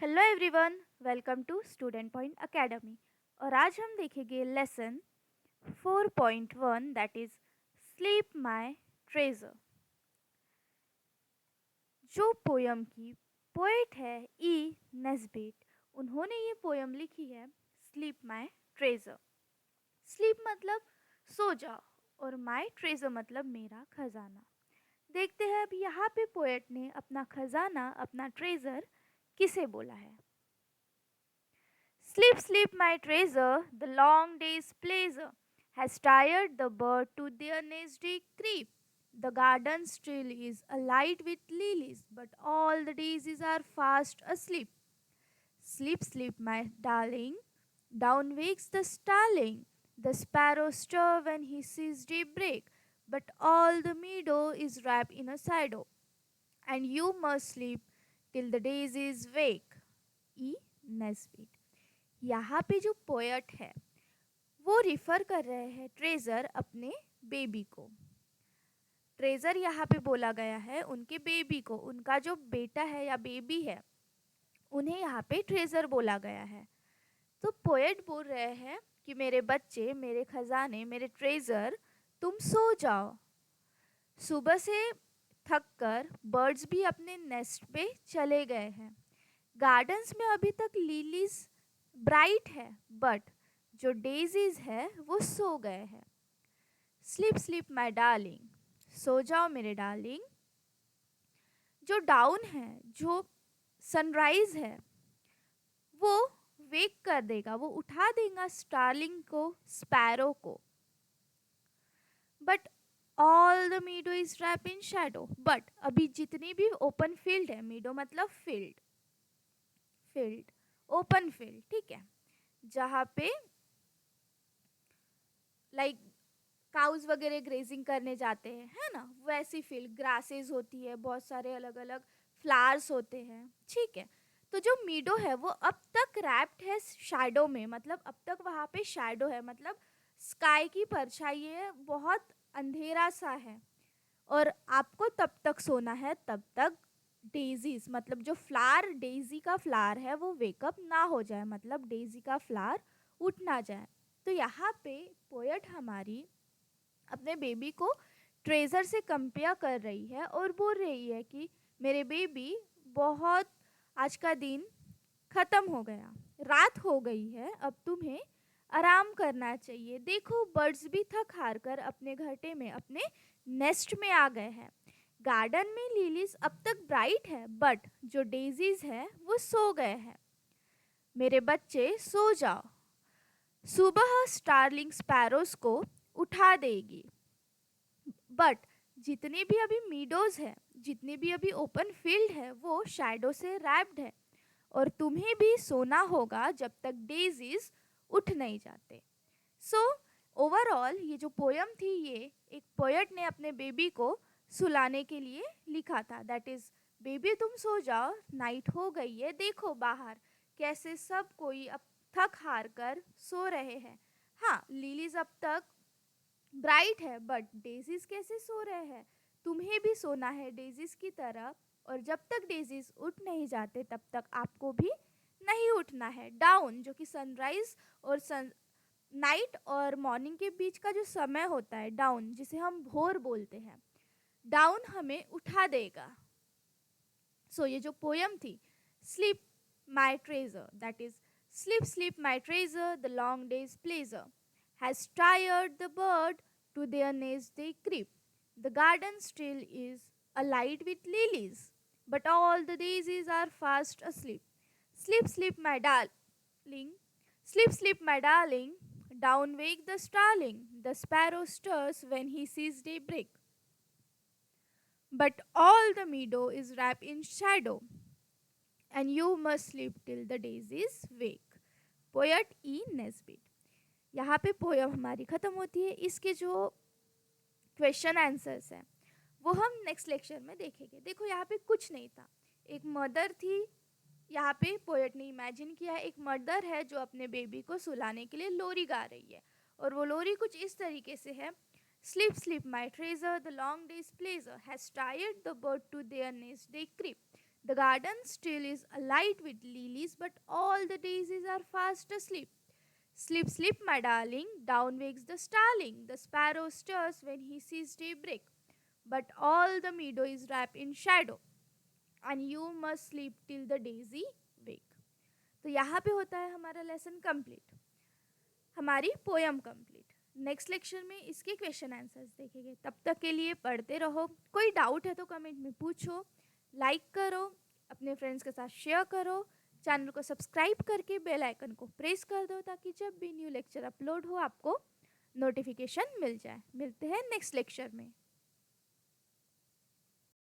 Hello everyone, welcome to student point academy. और आज हम देखेंगे lesson 4.1 that is sleep my treasure. जो पोयम की पोएट है ई नेस्बिट, उन्होंने ये पोयम लिखी है स्लीप माय ट्रेजर। स्लीप मतलब सो जाओ और माय ट्रेजर मतलब मेरा खजाना। देखते हैं अब यहाँ पे पोएट ने अपना खजाना, अपना ट्रेजर किसे बोला है। Sleep, sleep, my treasure, the long day's pleasure has tired the bird to their nesty creep. The garden still is alight with lilies, but all the daisies are fast asleep. Sleep, sleep, my darling, down wakes the starling. The sparrow stir when he sees daybreak, but all the meadow is wrapped in a shadow, and you must sleep till the daisies wake. E. Nesbit। यहाँ पे जो poet है वो refer कर रहे हैं treasure अपने baby को। ट्रेजर यहाँ पे बोला गया है उनके बेबी को, उनका जो बेटा है या बेबी है उन्हें यहाँ पे ट्रेजर बोला गया है। तो पोएट बोल रहे हैं कि मेरे बच्चे, मेरे खजाने, मेरे ट्रेजर, तुम सो जाओ। सुबह से थक कर बर्ड्स भी अपने नेस्ट पे चले गए हैं। गार्डन्स में अभी तक लिलीज ब्राइट है, बट जो डेजीज है वो सो गए हैं। स्लीप स्लीप माय डार्लिंग, सो जाओ मेरे डार्लिंग। जो डाउन है, जो सनराइज है, वो वेक कर देगा, वो उठा देगा स्टारलिंग को, स्पैरो को। But all the meadow is wrap in shadow, but अभी जितनी भी ओपन फील्ड है, मीडो मतलब फील्ड, फील्ड ओपन फील्ड, ठीक है, जहाँ पे लाइक काउज वगैरह ग्रेजिंग करने जाते हैं, है ना, वैसी फील्ड, ग्रासेस होती है, बहुत सारे अलग अलग फ्लावर्स होते हैं, ठीक है। तो जो मीडो है वो अब तक रैप्ड है शैडो में, मतलब अब तक वहाँ पे शैडो है, मतलब स्काई की परछाई है, बहुत अंधेरा सा है। और आपको तब तक सोना है तब तक डेजीज, मतलब जो फ्लावर, डेजी का फ्लावर है वो वेकअप ना हो जाए, मतलब डेजी का फ्लावर उठ ना जाए। तो यहाँ पे पोएट हमारी अपने बेबी को ट्रेजर से कंपेयर कर रही है और बोल रही है कि मेरे बेबी, बहुत आज का दिन ख़त्म हो गया, रात हो गई है, अब तुम्हें आराम करना चाहिए। देखो बर्ड्स भी थक हार कर अपने घरटे में, अपने नेस्ट में आ गए हैं। गार्डन में लिलीज अब तक ब्राइट है, बट जो डेजीज है वो सो गए हैं। मेरे बच्चे सो जाओ, सुबह स्टारलिंग स्पैरोज को उठा देगी। बट जितने भी अभी मीडोज है, जितने भी अभी ओपन फील्ड है, वो शैडो से रैप्ड है और तुम्हें भी सोना होगा जब तक डेजीज उठ नहीं जाते। सो ओवरऑल ये जो पोयम थी, ये एक पोएट ने अपने बेबी को सुलाने के लिए लिखा था। दैट इज, बेबी तुम सो जाओ, नाइट हो गई है, देखो बाहर कैसे सब कोई अब थक हार कर सो रहे हैं। हाँ, लिलीज अब तक ब्राइट है, बट डेजीज कैसे सो रहे हैं, तुम्हें भी सोना है डेजीज की तरह। और जब तक डेजीज उठ नहीं जाते तब तक आपको भी नहीं उठना है। डाउन, जो कि सनराइज और सन नाइट और मॉर्निंग के बीच का जो समय होता है, डाउन जिसे हम भोर बोलते हैं, डाउन हमें उठा देगा। सो ये जो पोयम थी sleep my treasure, that is sleep sleep my treasure, the long day's pleasure has tired the bird, to their nest they creep. The garden still is alight with lilies, but all the daisies are fast asleep. Sleep, sleep, my darling, sleep, sleep, my darling, down wake the starling. The sparrow stirs when he sees daybreak, but all the meadow is wrapped in shadow, and you must sleep till the daisies wake. Poet E Nesbitt. यहाँ पे poem हमारी ख़त्म होती है। इसके जो question answers हैं वो हम नेक्स्ट लेक्चर में देखेंगे। देखो यहाँ पे कुछ नहीं था, एक मदर थी, यहाँ पे पोएट ने इमेजिन किया एक मदर है जो अपने बेबी को सुलाने के लिए लोरी गा रही है, और वो लोरी कुछ इस तरीके से है, sleep sleep my treasure, the long day's pleasure has tired the bird to their nest they creep, The garden still is alight with lilies, but all the daisies are fast asleep. Sleep, sleep, my darling, down wakes the starling. The sparrow stirs when he sees daybreak, but all the meadow is wrapped in shadow, and you must sleep till the daisy wake. तो यहाँ पे होता है हमारा lesson complete, हमारी poem complete. Next lecture में इसके question answers देखेंगे। तब तक के लिए पढ़ते रहो। कोई डाउट है तो कमेंट में पूछो, लाइक करो, अपने फ्रेंड्स के साथ शेयर करो, चैनल को सब्सक्राइब करके बेल आइकन को प्रेस कर दो ताकि जब भी न्यू लेक्चर अपलोड हो आपको नोटिफिकेशन मिल जाए। मिलते हैं नेक्स्ट लेक्चर में।